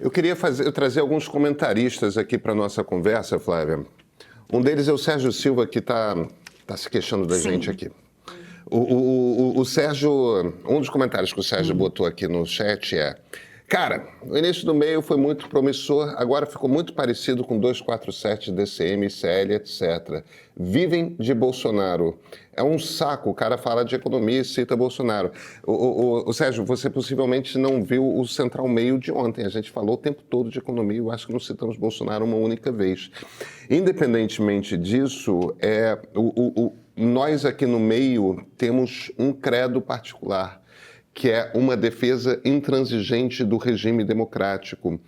Eu queria trazer alguns comentaristas aqui para a nossa conversa, Flávia. Um deles é o Sérgio Silva, que está se queixando da gente aqui. O Sérgio, um dos comentários que o Sérgio botou aqui no chat é: cara, o início do meio foi muito promissor, agora ficou muito parecido com 247, DCM, CL, etc. Vivem de Bolsonaro. É um saco, o cara fala de economia e cita Bolsonaro. O Sérgio, você possivelmente não viu o Central Meio de ontem. A gente falou o tempo todo de economia, eu acho que não citamos Bolsonaro uma única vez. Independentemente disso, nós aqui no meio temos um credo particular, que é uma defesa intransigente do regime democrático.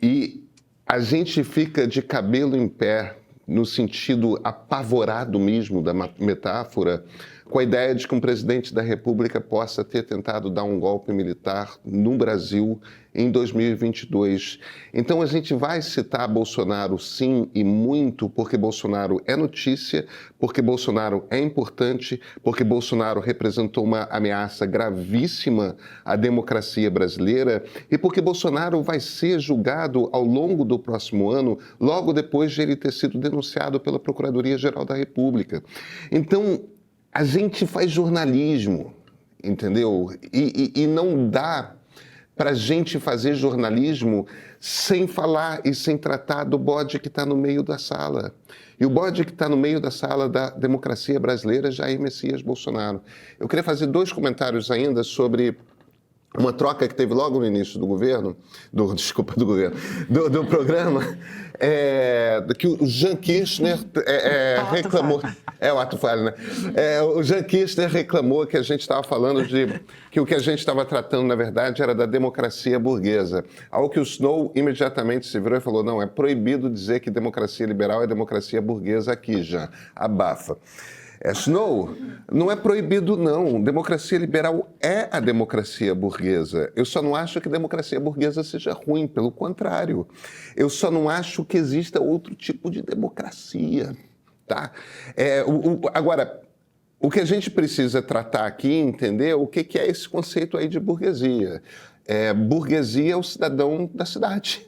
E a gente fica de cabelo em pé, no sentido apavorado mesmo da metáfora, com a ideia de que um presidente da República possa ter tentado dar um golpe militar no Brasil em 2022. Então a gente vai citar Bolsonaro sim e muito, porque Bolsonaro é notícia, porque Bolsonaro é importante, porque Bolsonaro representou uma ameaça gravíssima à democracia brasileira e porque Bolsonaro vai ser julgado ao longo do próximo ano, logo depois de ele ter sido denunciado pela Procuradoria-Geral da República. Então, a gente faz jornalismo, entendeu? E não dá para a gente fazer jornalismo sem falar e sem tratar do bode que está no meio da sala. E o bode que está no meio da sala da democracia brasileira é Jair Messias Bolsonaro. Eu queria fazer dois comentários ainda sobre uma troca que teve logo no início do governo, do programa, que o Jean Kirchner reclamou. É o ato falho, né? O Jean Kirchner reclamou que a gente estava falando que o que a gente estava tratando, na verdade, era da democracia burguesa. Ao que o Snow imediatamente se virou e falou: não, é proibido dizer que democracia liberal é democracia burguesa aqui, Jean. Abafa. Snow, não é proibido, não. Democracia liberal é a democracia burguesa. Eu só não acho que a democracia burguesa seja ruim, pelo contrário. Eu só não acho que exista outro tipo de democracia, tá? Agora, o que a gente precisa tratar aqui, entender o que é esse conceito aí de burguesia. Burguesia é o cidadão da cidade.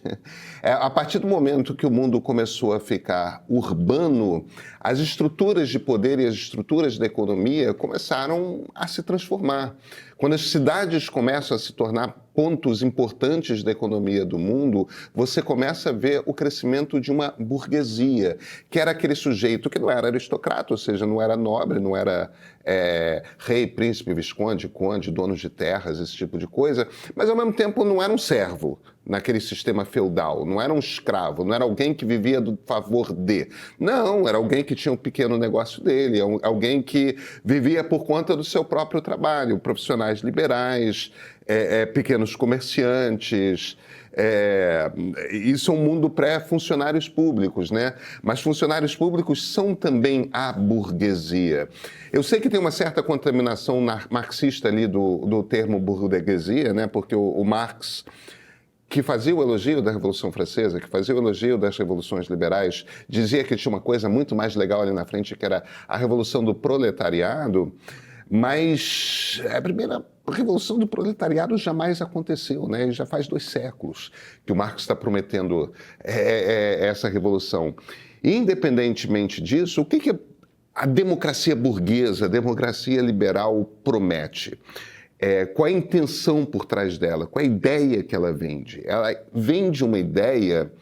A partir do momento que o mundo começou a ficar urbano, as estruturas de poder e as estruturas da economia começaram a se transformar. Quando as cidades começam a se tornar pontos importantes da economia do mundo, você começa a ver o crescimento de uma burguesia, que era aquele sujeito que não era aristocrata, ou seja, não era nobre, não era rei, príncipe, visconde, conde, dono de terras, esse tipo de coisa, mas ao mesmo tempo não era um servo naquele sistema feudal, não era um escravo, não era alguém que vivia do favor de. Não, era alguém que tinha um pequeno negócio dele, alguém que vivia por conta do seu próprio trabalho, profissionais liberais, pequenos comerciantes. Isso é um mundo pré-funcionários públicos, né? Mas funcionários públicos são também a burguesia. Eu sei que tem uma certa contaminação marxista ali do termo burguesia, né? Porque o Marx, que fazia o elogio da Revolução Francesa, que fazia o elogio das revoluções liberais, dizia que tinha uma coisa muito mais legal ali na frente, que era a revolução do proletariado, mas a primeira revolução do proletariado jamais aconteceu, né? Já faz 2 séculos que o Marx está prometendo essa revolução. E, independentemente disso, o que a democracia burguesa, a democracia liberal promete? Qual a intenção por trás dela? Qual a ideia que ela vende? Ela vende uma ideia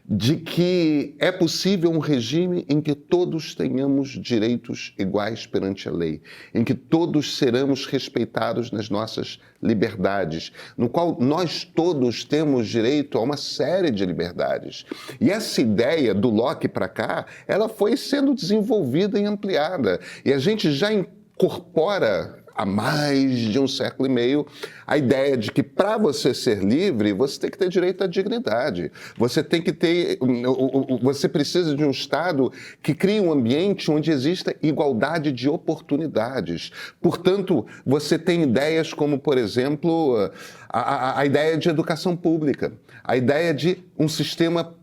de que é possível um regime em que todos tenhamos direitos iguais perante a lei, em que todos seremos respeitados nas nossas liberdades, no qual nós todos temos direito a uma série de liberdades. E essa ideia, do Locke para cá, ela foi sendo desenvolvida e ampliada. E a gente já incorpora há mais de 1 século e meio, a ideia de que para você ser livre, você tem que ter direito à dignidade. Você tem que ter, você precisa de um Estado que crie um ambiente onde exista igualdade de oportunidades. Portanto, você tem ideias como, por exemplo, a ideia de educação pública, a ideia de um sistema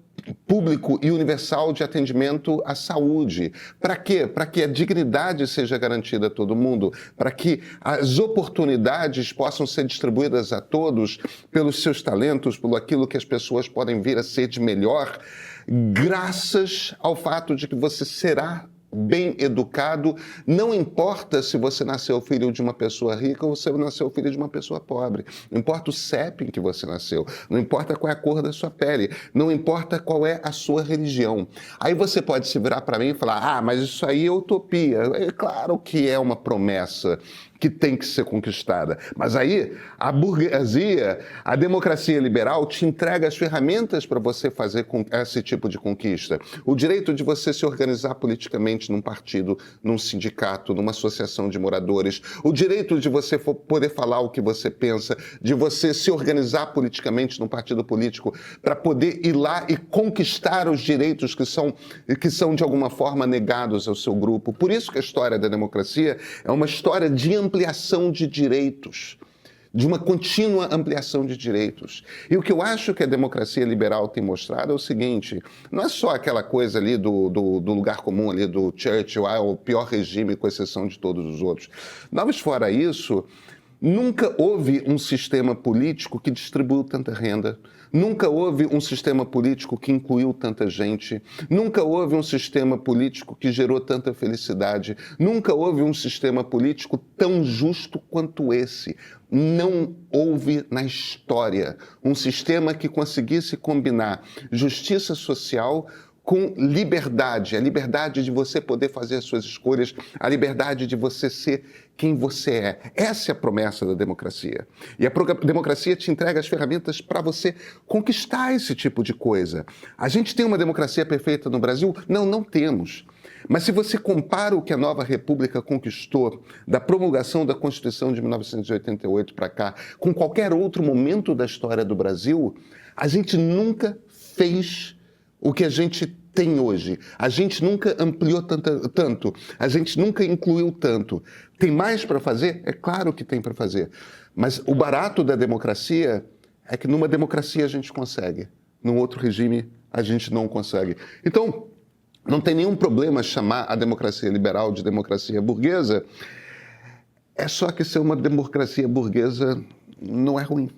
público e universal de atendimento à saúde. Para quê? Para que a dignidade seja garantida a todo mundo, para que as oportunidades possam ser distribuídas a todos pelos seus talentos, pelo aquilo que as pessoas podem vir a ser de melhor, graças ao fato de que você será bem educado, não importa se você nasceu filho de uma pessoa rica ou você nasceu filho de uma pessoa pobre. Não importa o CEP em que você nasceu, não importa qual é a cor da sua pele, não importa qual é a sua religião. Aí você pode se virar para mim e falar, mas isso aí é utopia. É claro que é uma promessa que tem que ser conquistada. Mas aí a burguesia, a democracia liberal te entrega as ferramentas para você fazer esse tipo de conquista. O direito de você se organizar politicamente num partido, num sindicato, numa associação de moradores. O direito de você poder falar o que você pensa, de você se organizar politicamente num partido político para poder ir lá e conquistar os direitos que são de alguma forma negados ao seu grupo. Por isso que a história da democracia é uma história de ampliação de direitos, de uma contínua ampliação de direitos. E o que eu acho que a democracia liberal tem mostrado é o seguinte, não é só aquela coisa ali do lugar comum ali do Churchill, o pior regime com exceção de todos os outros. Mas fora isso, nunca houve um sistema político que distribuiu tanta renda, nunca houve um sistema político que incluiu tanta gente, nunca houve um sistema político que gerou tanta felicidade, nunca houve um sistema político tão justo quanto esse. Não houve na história um sistema que conseguisse combinar justiça social com liberdade, a liberdade de você poder fazer as suas escolhas, a liberdade de você ser quem você é. Essa é a promessa da democracia. E a democracia te entrega as ferramentas para você conquistar esse tipo de coisa. A gente tem uma democracia perfeita no Brasil? Não, não temos. Mas se você compara o que a nova república conquistou da promulgação da Constituição de 1988 para cá, com qualquer outro momento da história do Brasil, a gente nunca fez o que a gente tem hoje. A gente nunca ampliou tanto, a gente nunca incluiu tanto. Tem mais para fazer? É claro que tem para fazer. Mas o barato da democracia é que numa democracia a gente consegue, num outro regime a gente não consegue. Então, não tem nenhum problema chamar a democracia liberal de democracia burguesa, é só que ser uma democracia burguesa não é ruim.